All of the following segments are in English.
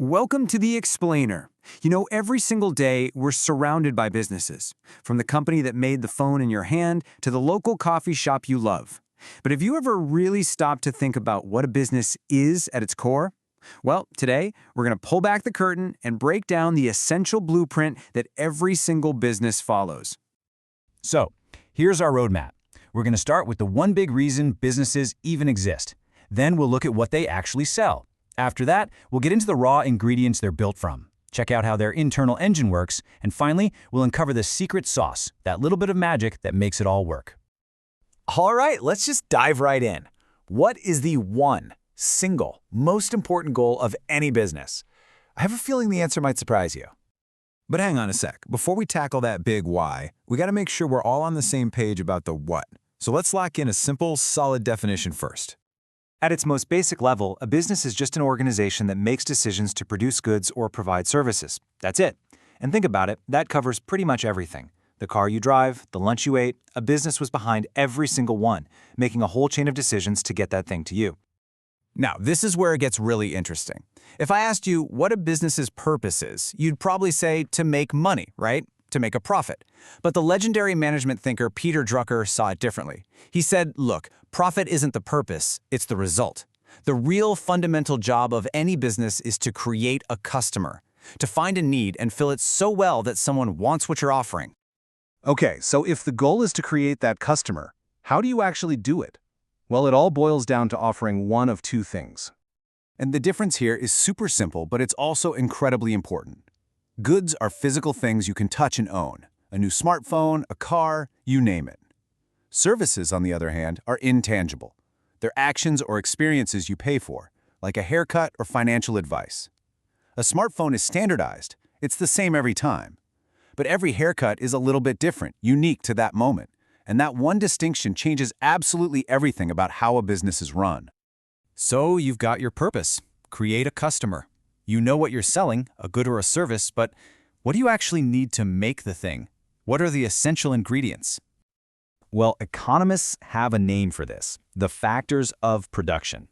Welcome to The Explainer. Every single day we're surrounded by businesses, from the company that made the phone in your hand to the local coffee shop you love. But have you ever really stopped to think about what a business is at its core? Well, today we're going to pull back the curtain and break down the essential blueprint that every single business follows. So, here's our roadmap. We're going to start with the one big reason businesses even exist. Then we'll look at what they actually sell. After that, we'll get into the raw ingredients they're built from, check out how their internal engine works, and finally, we'll uncover the secret sauce, that little bit of magic that makes it all work. All right, let's just dive right in. What is the one, single, most important goal of any business? I have a feeling the answer might surprise you. But hang on a sec. Before we tackle that big why, we got to make sure we're all on the same page about the what. So let's lock in a simple, solid definition first. At its most basic level, a business is just an organization that makes decisions to produce goods or provide services. That's it. And think about it, that covers pretty much everything. The car you drive, the lunch you ate, a business was behind every single one, making a whole chain of decisions to get that thing to you. Now, this is where it gets really interesting. If I asked you what a business's purpose is, you'd probably say to make money, right? To make a profit. But the legendary management thinker Peter Drucker saw it differently. He said, look, profit isn't the purpose, it's the result. The real fundamental job of any business is to create a customer, to find a need and fill it so well that someone wants what you're offering. Okay, so if the goal is to create that customer, how do you actually do it? Well, it all boils down to offering one of two things. And the difference here is super simple, but it's also incredibly important. Goods are physical things you can touch and own. A new smartphone, a car, you name it. Services, on the other hand, are intangible. They're actions or experiences you pay for, like a haircut or financial advice. A smartphone is standardized. It's the same every time. But every haircut is a little bit different, unique to that moment. And that one distinction changes absolutely everything about how a business is run. So you've got your purpose. Create a customer. You know what you're selling, a good or a service, but what do you actually need to make the thing? What are the essential ingredients? Well, economists have a name for this, the factors of production.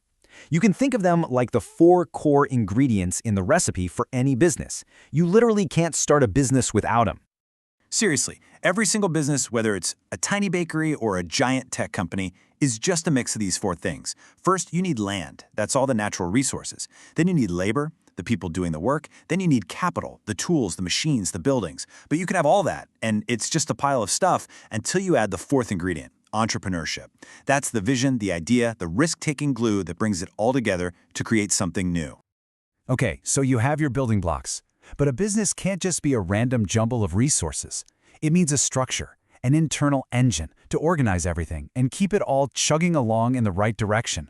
You can think of them like the 4 core ingredients in the recipe for any business. You literally can't start a business without them. Seriously, every single business, whether it's a tiny bakery or a giant tech company, is just a mix of these 4 things. First, you need land. That's all the natural resources. Then you need labor, the people doing the work. Then you need capital, the tools, the machines, the buildings. But you can have all that, and it's just a pile of stuff until you add the 4th ingredient, entrepreneurship. That's the vision, the idea, the risk-taking glue that brings it all together to create something new. Okay, so you have your building blocks. But a business can't just be a random jumble of resources. It needs a structure, an internal engine to organize everything and keep it all chugging along in the right direction.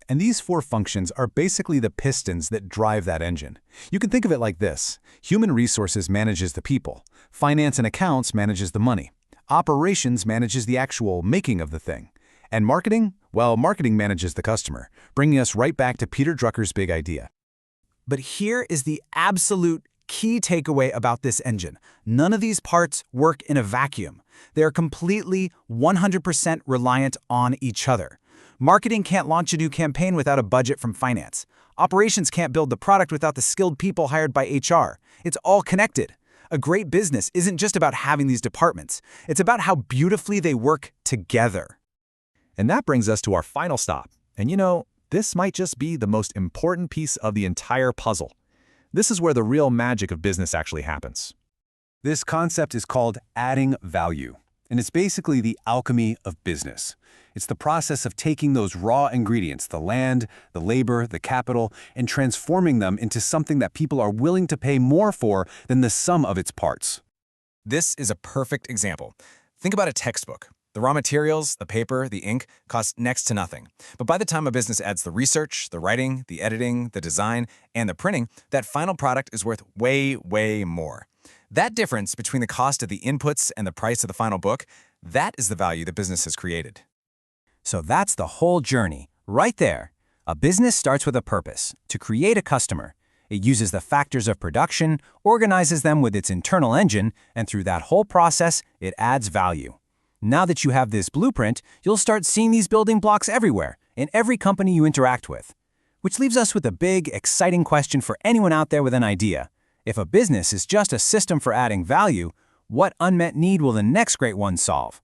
And these 4 functions are basically the pistons that drive that engine. You can think of it like this. Human resources manages the people. Finance and accounts manages the money. Operations manages the actual making of the thing. And marketing? Well, marketing manages the customer, bringing us right back to Peter Drucker's big idea. But here is the absolute key takeaway about this engine. None of these parts work in a vacuum. They are completely 100% reliant on each other. Marketing can't launch a new campaign without a budget from finance. Operations can't build the product without the skilled people hired by HR. It's all connected. A great business isn't just about having these departments. It's about how beautifully they work together. And that brings us to our final stop. And this might just be the most important piece of the entire puzzle. This is where the real magic of business actually happens. This concept is called adding value, and it's basically the alchemy of business. It's the process of taking those raw ingredients, the land, the labor, the capital, and transforming them into something that people are willing to pay more for than the sum of its parts. This is a perfect example. Think about a textbook. The raw materials, the paper, the ink, cost next to nothing. But by the time a business adds the research, the writing, the editing, the design, and the printing, that final product is worth way, way more. That difference between the cost of the inputs and the price of the final book, that is the value the business has created. So that's the whole journey, right there. A business starts with a purpose, to create a customer. It uses the factors of production, organizes them with its internal engine, and through that whole process, it adds value. Now that you have this blueprint, you'll start seeing these building blocks everywhere, in every company you interact with. Which leaves us with a big, exciting question for anyone out there with an idea. If a business is just a system for adding value, what unmet need will the next great one solve?